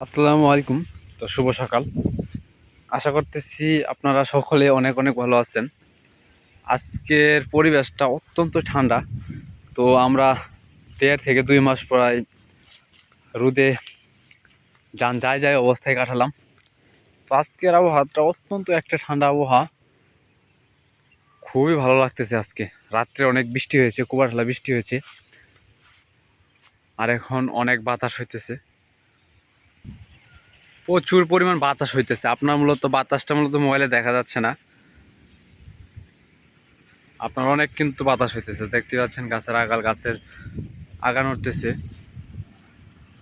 আসসালামু আলাইকুম। তো শুভ সকাল। আশা করতেছি আপনারা সকলে অনেক অনেক ভালো আছেন। আজকের পরিবেশটা অত্যন্ত ঠান্ডা। তো আমরা ১.৫ থেকে ২ মাস প্রায় রোদে যান যায় যায় অবস্থায় কাটালাম। তো আজকের আবহাওয়াটা অত্যন্ত একটা ঠান্ডা আবহাওয়া। খুবই ভালো লাগতেছে আজকে। রাত্রে অনেক বৃষ্টি হয়েছে, কুয়াশা বৃষ্টি হয়েছে। আর এখন অনেক বাতাস হইতেছে। প্রচুর পরিমাণ বাতাস হইতেছে। আপনার বাতাসটা মোবাইলে দেখা যাচ্ছে না। আপনার অনেক কিন্তু বাতাস হইতেছে, দেখতে পাচ্ছেন গাছের আগা নড়তেছে।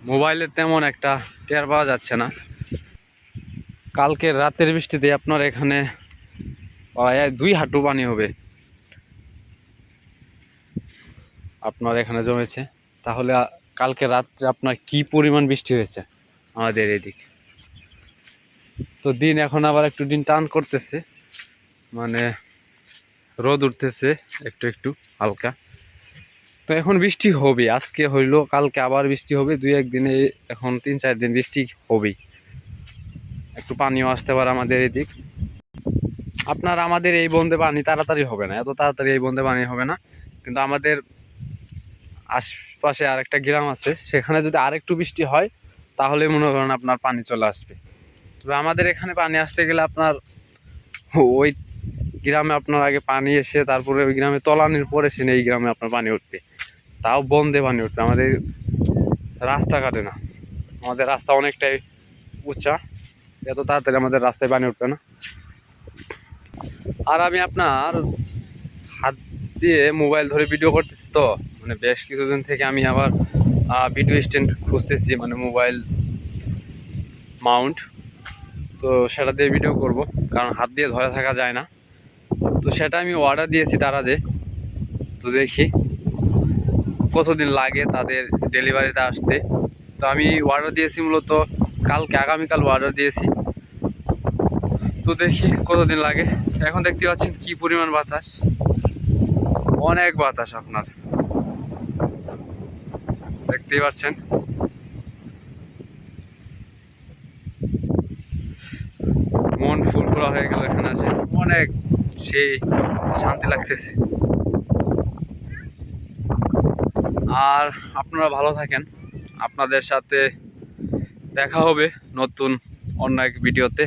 মোবাইলে তেমন একটা টের পাওয়া যাচ্ছে না। কালকে রাতের বৃষ্টিতে আপনার এখানে ২ হাঁটু পানি হবে আপনার এখানে জমেছে। তাহলে কালকে রাত্রে আপনার কি পরিমাণ বৃষ্টি হয়েছে আমাদের এদিক। তো দিন এখন আবার একটু দিন টান করতেছে, মানে রোদ উঠতেছে একটু একটু হালকা। তো এখন বৃষ্টি হবে, আজকে হইলো, কালকে আবার বৃষ্টি হবে, ২-১ দিনে, এখন ৩-৪ দিন বৃষ্টি হবেই। একটু পানিও আসতে পারে আমাদের এদিক। আমাদের এই বন্ধে পানি তাড়াতাড়ি হবে না, এত তাড়াতাড়ি এই বন্ধে পানি হবে না, কিন্তু আমাদের আশপাশে আরেকটা গ্রাম আছে, সেখানে যদি আরেকটু বৃষ্টি হয় তাহলে মনে করেন আপনার পানি চলে আসবে। তবে আমাদের এখানে পানি আসতে গেলে আপনার ওই গ্রামে আপনার আগে পানি এসে তারপরে ওই গ্রামে তলানির পরে সে এই গ্রামে আপনার পানি উঠবে, তাও বন্ধে পানি উঠবে। আমাদের রাস্তা কাটে না, আমাদের রাস্তা অনেকটাই উঁচা, এত তাড়াতাড়ি আমাদের রাস্তায় পানি উঠবে না। আর আমি আপনার হাত দিয়ে মোবাইল ধরে ভিডিও করতেছি, তো মানে বেশ কিছুদিন থেকে আমি আবার ভিডিও স্ট্যান্ড খুঁজতেছি, মানে মোবাইল মাউন্ট। তো সেটা দিয়ে ভিডিও করব, কারণ হাত দিয়ে ধরে থাকা যায় না। তো সেটা আমি অর্ডার দিয়েছি তারা যে, তো দেখি কতদিন লাগে তাদের ডেলিভারিতে আসতে। তো আমি অর্ডার দিয়েছি মূলত কালকে, আগামীকাল অর্ডার দিয়েছি। তো দেখি কতদিন লাগে। এখন দেখতে পাচ্ছেন কি পরিমাণ বাতাস, অনেক বাতাস আপনার দেখতেই পাচ্ছেন। মন ফুরফুরা হয়ে গেল এখানে আছে, অনেক সেই শান্তি লাগতেছে। আর আপনারা ভালো থাকেন, আপনাদের সাথে দেখা হবে নতুন অন্য এক ভিডিওতে।